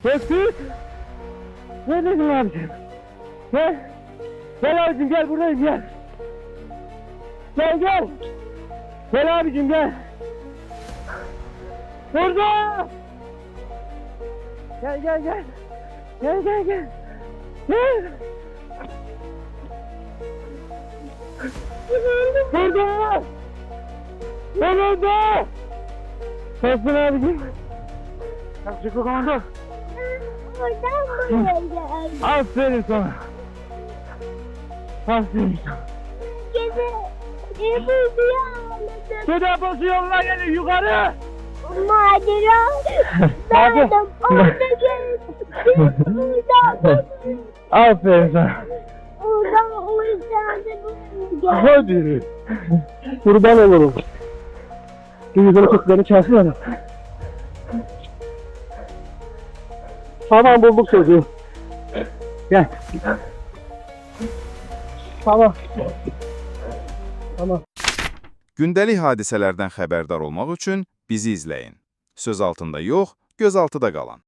Sessiz. Neredesin abicim? Gel. Gel abicim gel buradayız gel. Gel gel. Gel abicim gel. Burada. Gel gel gel. Gel gel gel. Gel. Burada. Burada. Nasılsın abicim? Yakışıklı komando. Oradan buraya geldi. Aferin sana. Aferin sana. Gezi ağladım. Suda bozu yoluna gelin yukarı. Macera. Dağdım. Orada gezdim. Burada. Aferin sana. Oradan uyuyandı. Hadi. Kurban olurum. Güzel çocuklarını çağırsana. Tamam bulduk çocuğu. Gel. Tamam. Tamam. Gündəlik hadisələrdən xəbərdar olmaq üçün bizi izləyin. Söz altında yox, göz altıda qalın.